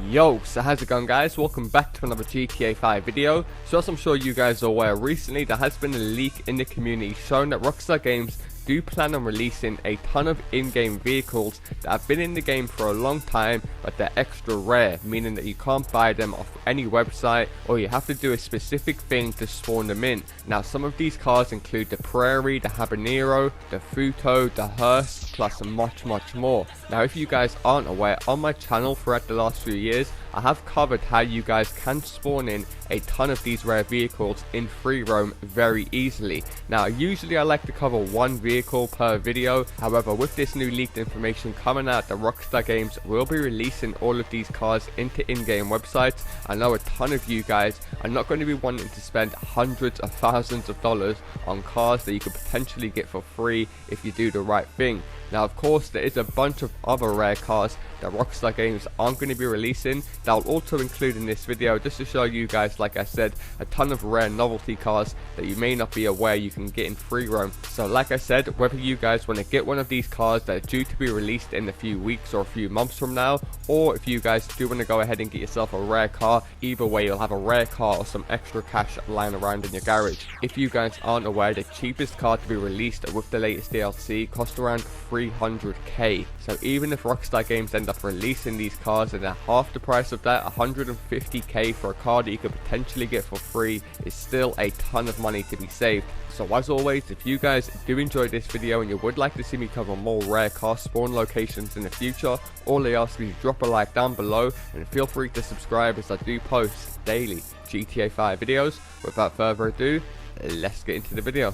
Yo, so how's it going guys? Welcome back to another GTA 5 video. So as I'm sure you guys are aware, recently there has been a leak in the community showing that Rockstar Games do plan on releasing a ton of in-game vehicles that have been in the game for a long time, but they're extra rare, meaning that you can't buy them off any website, or you have to do a specific thing to spawn them in. Now some of these cars include the Prairie, the Habanero, the Futo, the Hearse, plus much more. Now if you guys aren't aware, on my channel throughout the last few years I have covered how you guys can spawn in a ton of these rare vehicles in free roam very easily. Now usually I like to cover one vehicle per video, however with this new leaked information coming out that Rockstar Games will be releasing all of these cars into in-game websites, I know a ton of you guys are not going to be wanting to spend hundreds of thousands of dollars on cars that you could potentially get for free if you do the right thing. Now of course there is a bunch of other rare cars that Rockstar Games aren't going to be releasing that I'll also include in this video, just to show you guys, like I said, a ton of rare novelty cars that you may not be aware you can get in free roam. So like I said, whether you guys want to get one of these cars that are due to be released in a few weeks or a few months from now, or if you guys do want to go ahead and get yourself a rare car, either way you'll have a rare car or some extra cash lying around in your garage. If you guys aren't aware, the cheapest car to be released with the latest DLC cost around 300k. So even if Rockstar Games end up releasing these cars and at half the price of that, 150k for a car that you could potentially get for free, is still a ton of money to be saved. So as always, if you guys do enjoy this video and you would like to see me cover more rare car spawn locations in the future, all I ask is drop a like down below and feel free to subscribe as I do post daily GTA 5 videos. Without further ado, let's get into the video.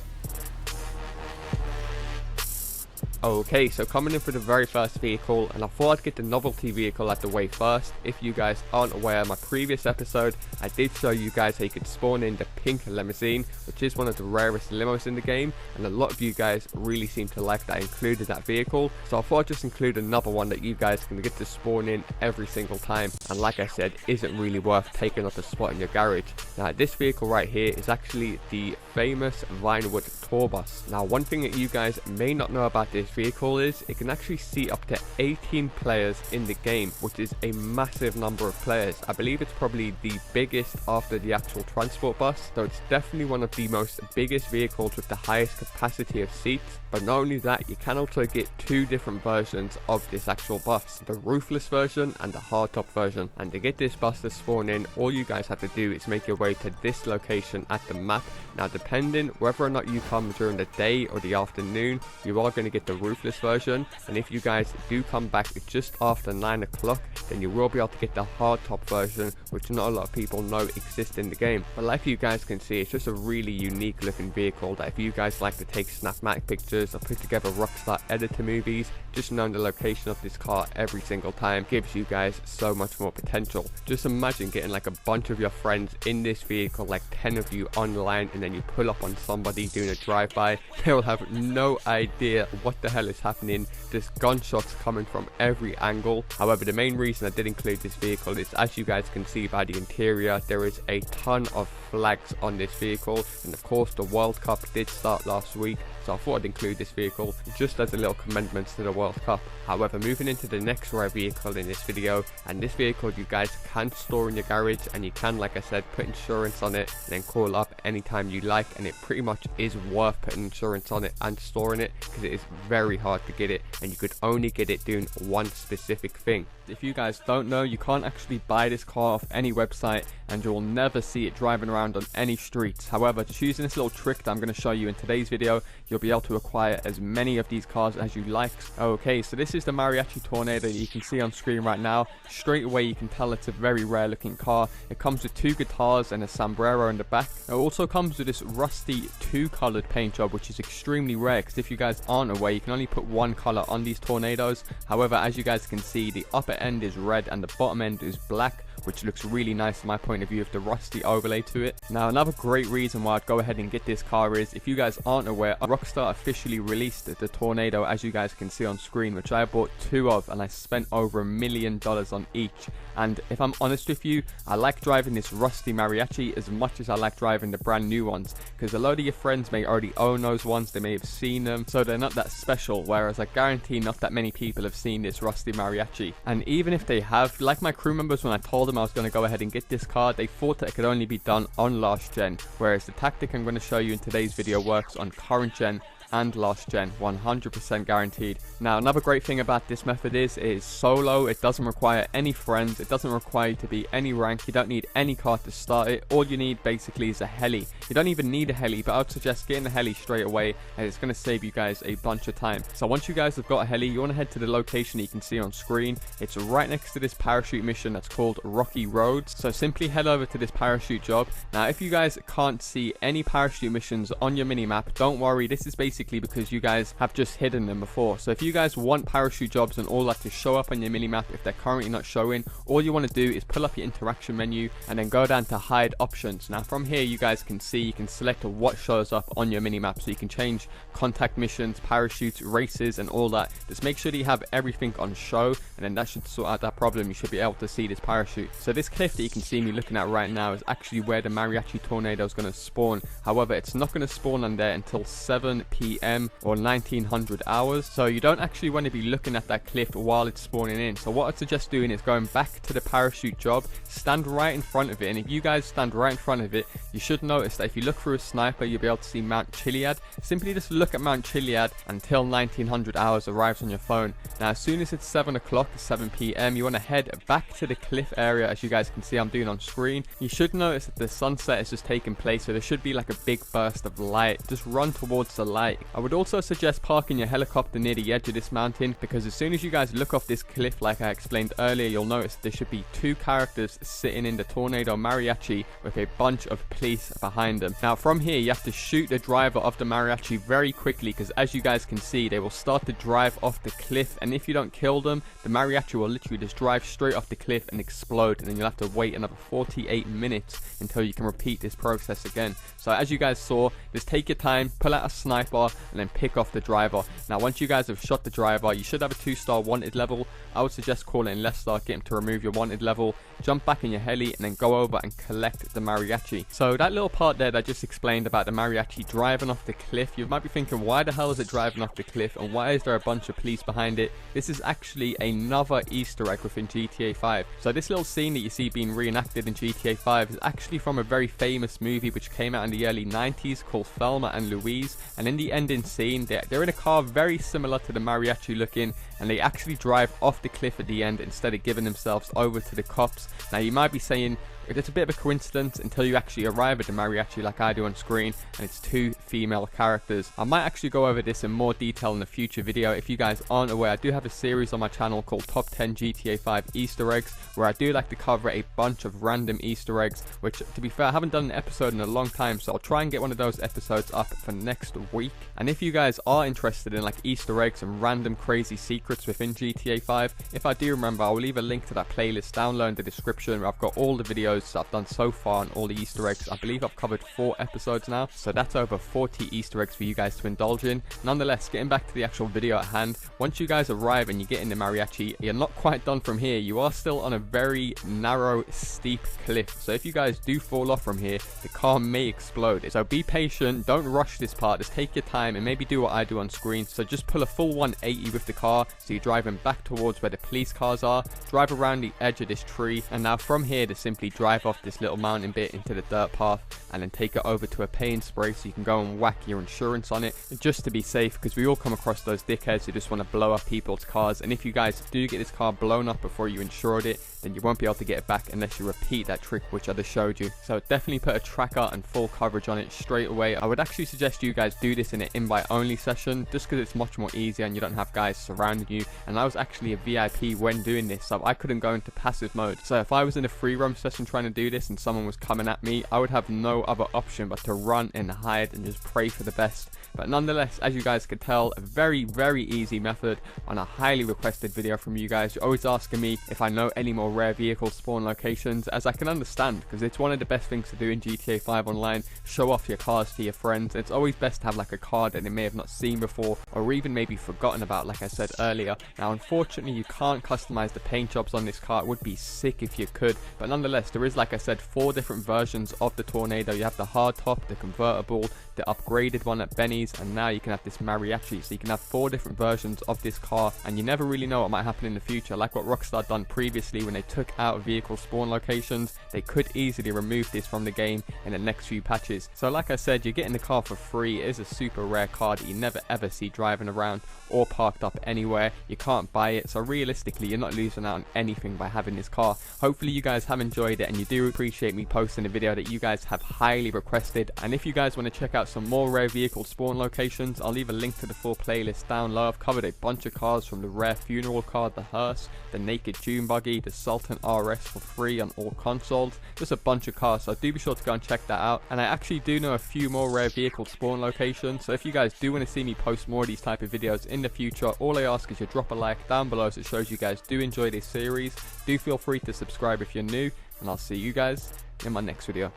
Okay, so coming in for the very first vehicle, and I thought I'd get the novelty vehicle out the way first. If you guys aren't aware, in my previous episode I did show you guys how you could spawn in the pink limousine, which is one of the rarest limos in the game, and a lot of you guys really seem to like that I included that vehicle, so I thought I'd just include another one that you guys can get to spawn in every single time, and like I said, isn't really worth taking up a spot in your garage. Now this vehicle right here is actually the famous Vinewood tour bus. Now one thing that you guys may not know about this vehicle is it can actually seat up to 18 players in the game, which is a massive number of players. I believe it's probably the biggest after the actual transport bus, so it's definitely one of the most biggest vehicles with the highest capacity of seats. But not only that, you can also get two different versions of this actual bus, the roofless version and the hardtop version. And to get this bus to spawn in, all you guys have to do is make your way to this location at the map. Now depending whether or not you come during the day or the afternoon, you are going to get the roofless version, and if you guys do come back just after 9 o'clock, then you will be able to get the hardtop version, which not a lot of people know exists in the game. But like you guys can see, it's just a really unique looking vehicle that if you guys like to take snapmatic pictures or put together Rockstar editor movies, just knowing the location of this car every single time gives you guys so much more potential. Just imagine getting like a bunch of your friends in this vehicle, like 10 of you online, and then you pull up on somebody doing a drive-by. They will have no idea what the hell is happening. There's gunshots coming from every angle. However, the main reason I did include this vehicle is, as you guys can see by the interior, there is a ton of flags on this vehicle, and of course the World Cup did start last week, so I thought I'd include this vehicle just as a little commendment to the World Cup. However, moving into the next rare vehicle in this video, and this vehicle you guys can store in your garage, and you can, like I said, put insurance on it and then call up anytime you like, and it pretty much is worth putting insurance on it and storing it, because it is very hard to get it, and you could only get it doing one specific thing. If you guys don't know, you can't actually buy this car off any website, and you will never see it driving around on any streets. However, just using this little trick that I'm going to show you in today's video, you'll be able to acquire as many of these cars as you like. Okay, so this is the Mariachi Tornado that you can see on screen right now. Straight away you can tell it's a very rare looking car. It comes with two guitars and a sombrero in the back. It also comes with this rusty two-colored paint job, which is extremely rare, because if you guys aren't aware, you can only put one color on these Tornadoes. However, as you guys can see, the upper end is red and the bottom end is black, which looks really nice from my point of view with the rusty overlay to it. Now another great reason why I'd go ahead and get this car is, if you guys aren't aware, Rockstar officially released the Tornado, as you guys can see on screen, which I bought 2 of, and I spent over $1 million on each. And if I'm honest with you, I like driving this rusty Mariachi as much as I like driving the brand new ones, because a load of your friends may already own those ones, they may have seen them, so they're not that special, whereas I guarantee not that many people have seen this rusty Mariachi. And even if they have, like my crew members, when I told them I was going to go ahead and get this car, they thought that it could only be done on last gen, whereas the tactic I'm going to show you in today's video works on current gen and last gen, 100% guaranteed. Now another great thing about this method is it is solo. It doesn't require any friends, it doesn't require you to be any rank, you don't need any car to start it. All you need basically is a heli. You don't even need a heli, but I would suggest getting the heli straight away, and it's going to save you guys a bunch of time. So once you guys have got a heli, you want to head to the location that you can see on screen. It's right next to this parachute mission that's called Rocky Roads, so simply head over to this parachute job. Now if you guys can't see any parachute missions on your minimap, don't worry, this is basically because you guys have just hidden them before. So if you guys want parachute jobs and all that to show up on your minimap if they're currently not showing, all you want to do is pull up your interaction menu and then go down to hide options. Now from here you guys can see, you can select what shows up on your minimap, so you can change contact missions, parachutes, races and all that. Just make sure that you have everything on show, and then that should sort out that problem. You should be able to see this parachute. So this cliff that you can see me looking at right now is actually where the Mariachi Tornado is going to spawn. However, it's not going to spawn on there until 7 p.m. or 1900 hours, so you don't actually want to be looking at that cliff while it's spawning in. So what I'd suggest doing is going back to the parachute job, stand right in front of it, and if you guys stand right in front of it, you should notice that if you look through a sniper, you'll be able to see Mount Chiliad. Simply just look at Mount Chiliad until 1900 hours arrives on your phone. Now as soon as it's 7 o'clock, 7 p.m, you want to head back to the cliff area, as you guys can see I'm doing on screen. You should notice that the sunset is just taking place, so there should be like a big burst of light. Just run towards the light. I would also suggest parking your helicopter near the edge of this mountain, because as soon as you guys look off this cliff, like I explained earlier, you'll notice there should be 2 characters sitting in the Tornado Mariachi with a bunch of police behind them. Now from here you have to shoot the driver of the Mariachi very quickly, because as you guys can see, they will start to drive off the cliff, and if you don't kill them, the Mariachi will literally just drive straight off the cliff and explode, and then you'll have to wait another 48 minutes until you can repeat this process again. So as you guys saw, just take your time, pull out a sniper and then pick off the driver. Now once you guys have shot the driver, you should have a 2-star wanted level. I would suggest calling Lester, get him to remove your wanted level, jump back in your heli and then go over and collect the Mariachi. So that little part there that I just explained about the Mariachi driving off the cliff, you might be thinking, why the hell is it driving off the cliff and why is there a bunch of police behind it? This is actually another Easter egg within GTA 5. So this little scene that you see being reenacted in GTA 5 is actually from a very famous movie which came out in the early 90s called Thelma and Louise, and in the ending scene they're in a car very similar to the Mariachi looking, and they actually drive off the cliff at the end instead of giving themselves over to the cops. Now you might be saying, it's a bit of a coincidence until you actually arrive at the Mariachi like I do on screen, and it's 2 female characters. I might actually go over this in more detail in a future video. If you guys aren't aware, I do have a series on my channel called Top 10 GTA 5 Easter Eggs, where I do like to cover a bunch of random Easter eggs, which to be fair I haven't done an episode in a long time, so I'll try and get one of those episodes up for next week. And if you guys are interested in like Easter eggs and random crazy secrets within GTA 5, if I do remember, I'll leave a link to that playlist down low in the description where I've got all the videos I've done so far on all the Easter eggs. I believe I've covered 4 episodes now, so that's over 40 Easter eggs for you guys to indulge in. Nonetheless, getting back to the actual video at hand, once you guys arrive and you get in the Mariachi, you're not quite done from here. You are still on a very narrow, steep cliff, so if you guys do fall off from here, the car may explode. So be patient, don't rush this part, just take your time and maybe do what I do on screen. So just pull a full 180 with the car, so you're driving back towards where the police cars are, drive around the edge of this tree, and now from here to simply drive off this little mountain bit into the dirt path, and then take it over to a paint spray so you can go and whack your insurance on it, just to be safe, because we all come across those dickheads who just want to blow up people's cars, and if you guys do get this car blown up before you insured it, then you won't be able to get it back unless you repeat that trick which I just showed you. So definitely put a tracker and full coverage on it straight away. I would actually suggest you guys do this in an invite only session, just because it's much more easier and you don't have guys surrounding you. And I was actually a VIP when doing this, so I couldn't go into passive mode. So if I was in a free roam session trying to do this and someone was coming at me, I would have no no other option but to run and hide and just pray for the best. But nonetheless, as you guys could tell, a very easy method on a highly requested video from you guys. You're always asking me if I know any more rare vehicle spawn locations, as I can understand, because it's one of the best things to do in GTA 5 Online. Show off your cars to your friends. It's always best to have like a car that they may have not seen before, or even maybe forgotten about, like I said earlier. Now unfortunately you can't customize the paint jobs on this car. It would be sick if you could, but nonetheless there is, like I said, 4 different versions of the Tornado. You have the hardtop, the convertible, the upgraded one at Benny's, and now you can have this Mariachi. So you can have 4 different versions of this car, and you never really know what might happen in the future. Like what Rockstar done previously when they took out vehicle spawn locations, they could easily remove this from the game in the next few patches. So like I said, you're getting the car for free. It is a super rare car that you never ever see driving around or parked up anywhere. You can't buy it, so realistically you're not losing out on anything by having this car. Hopefully you guys have enjoyed it, and you do appreciate me posting a video that you guys have highly requested. And if you guys want to check out some more rare vehicle spawn locations, I'll leave a link to the full playlist down low. I've covered a bunch of cars, from the rare funeral car, the hearse, the naked June buggy, the Sultan RS for free on all consoles. Just a bunch of cars, so do be sure to go and check that out. And I actually do know a few more rare vehicle spawn locations, so if you guys do want to see me post more of these type of videos in the future, all I ask is you drop a like down below so it shows you guys do enjoy this series. Do feel free to subscribe if you're new, and I'll see you guys in my next video.